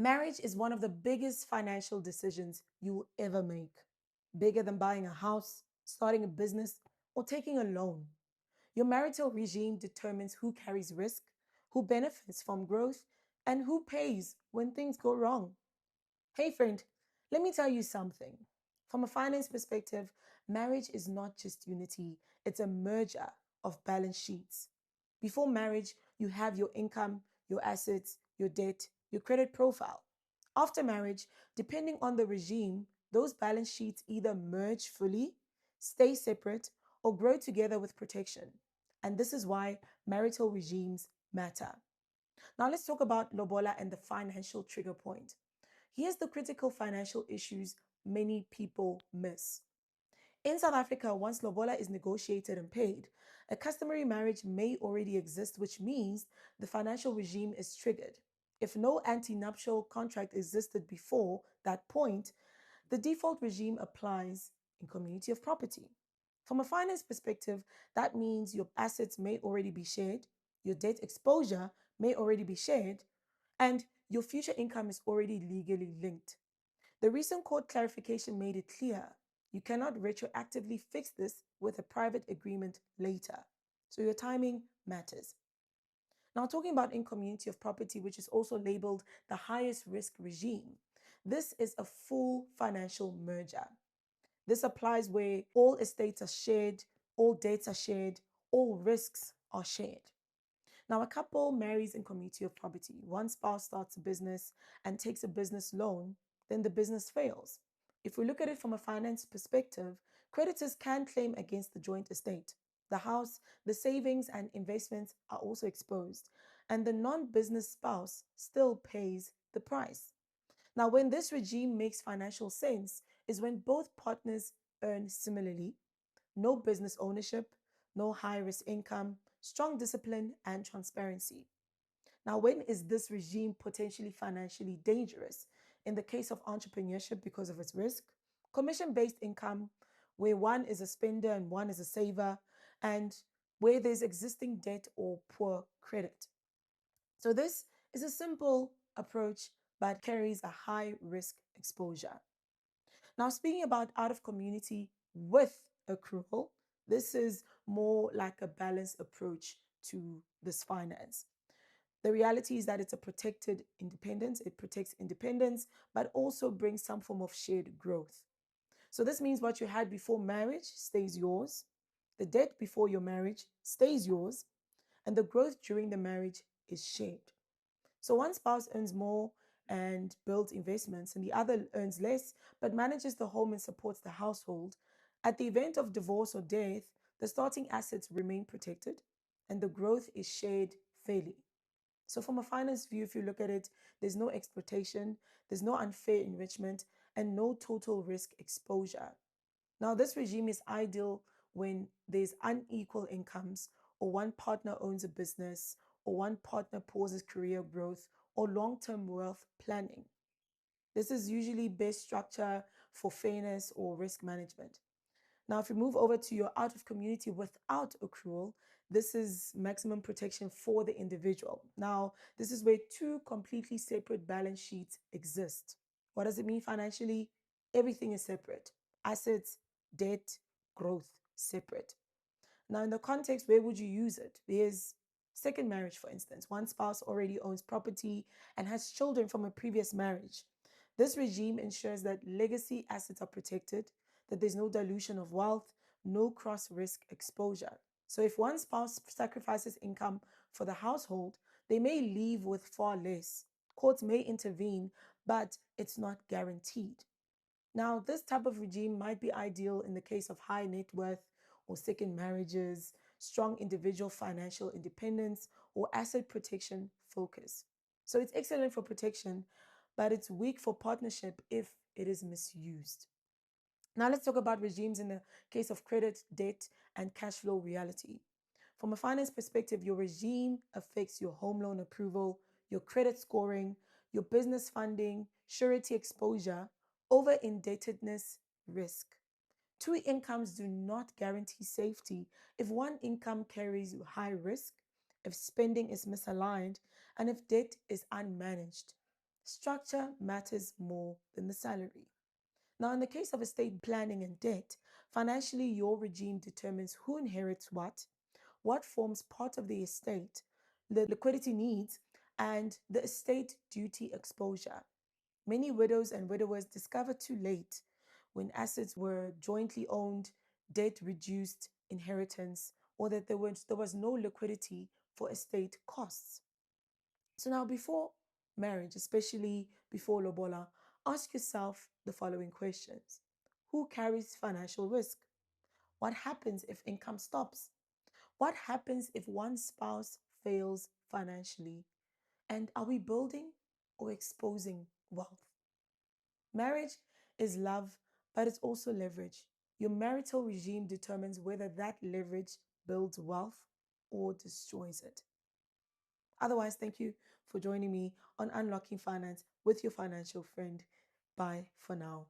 Marriage is one of the biggest financial decisions you will ever make, bigger than buying a house, starting a business, or taking a loan. Your marital regime determines who carries risk, who benefits from growth, and who pays when things go wrong. Hey, friend, let me tell you something. From a finance perspective, marriage is not just unity, it's a merger of balance sheets. Before marriage, you have your income, your assets, your debt, your credit profile. After marriage, depending on the regime, those balance sheets either merge fully, stay separate, or grow together with protection. And this is why marital regimes matter. Now, let's talk about Lobola and the financial trigger point. Here's the critical financial issues many people miss. In South Africa, once lobola is negotiated and paid, a customary marriage may already exist, which means the financial regime is triggered. If no anti-nuptial contract existed before that point, the default regime applies in community of property. From a finance perspective, that means your assets may already be shared, your debt exposure may already be shared, and your future income is already legally linked. The recent court clarification made it clear you cannot retroactively fix this with a private agreement later. So your timing matters. Now, talking about in community of property, which is also labeled the highest risk regime, this is a full financial merger. This applies where all estates are shared, all debts are shared, all risks are shared. Now, a couple marries in community of property. One spouse starts a business and takes a business loan, then the business fails. If we look at it from a finance perspective, creditors can claim against the joint estate. The house, the savings, and investments are also exposed, and the non business spouse still pays the price. Now, when this regime makes financial sense, is when both partners earn similarly, no business ownership, no high risk income, strong discipline, and transparency. Now, when is this regime potentially financially dangerous? In the case of entrepreneurship, because of its risk, commission based income, where one is a spender and one is a saver, and where there's existing debt or poor credit. So, this is a simple approach but carries a high risk exposure. Now, speaking about out of community with accrual, this is more like a balanced approach to this finance. The reality is that it's a protected independence, it protects independence, but also brings some form of shared growth. So, this means what you had before marriage stays yours, the debt before your marriage stays yours, and the growth during the marriage is shared. So one spouse earns more and builds investments, and the other earns less but manages the home and supports the household. At the event of divorce or death, the starting assets remain protected and the growth is shared fairly. So, from a finance view, if you look at it, there's no exploitation, there's no unfair enrichment, and no total risk exposure. Now, this regime is ideal when there's unequal incomes, or one partner owns a business, or one partner pauses career growth, or long term wealth planning. This is usually best structure for fairness or risk management. Now, if we move over to your out of community without accrual, this is maximum protection for the individual. Now, this is where two completely separate balance sheets exist. What does it mean financially? Everything is separate. Assets, debt, growth, separate. Now, in the context, where would you use it? There's second marriage, for instance. One spouse already owns property and has children from a previous marriage. This regime ensures that legacy assets are protected, that there's no dilution of wealth, no cross risk exposure. So, if one spouse sacrifices income for the household, they may leave with far less. Courts may intervene, but it's not guaranteed. Now, this type of regime might be ideal in the case of high net worth or second marriages, strong individual financial independence, or asset protection focus. So it's excellent for protection, but it's weak for partnership if it is misused. Now, let's talk about regimes in the case of credit, debt, and cash flow reality. From a finance perspective, your regime affects your home loan approval, your credit scoring, your business funding, surety exposure, over indebtedness risk. Two incomes do not guarantee safety if one income carries high risk, if spending is misaligned, and if debt is unmanaged. Structure matters more than the salary. Now, in the case of estate planning and debt, financially, your regime determines who inherits what forms part of the estate, the liquidity needs, and the estate duty exposure. Many widows and widowers discovered too late when assets were jointly owned, debt reduced, inheritance, or that there was no liquidity for estate costs. So now, before marriage, especially before lobola, ask yourself the following questions: who carries financial risk? What happens if income stops? What happens if one spouse fails financially? And are we building or exposing wealth? Marriage is love, but it's also leverage. Your marital regime determines whether that leverage builds wealth or destroys it. Otherwise, thank you for joining me on Unlocking Finance with your financial friend. Bye for now.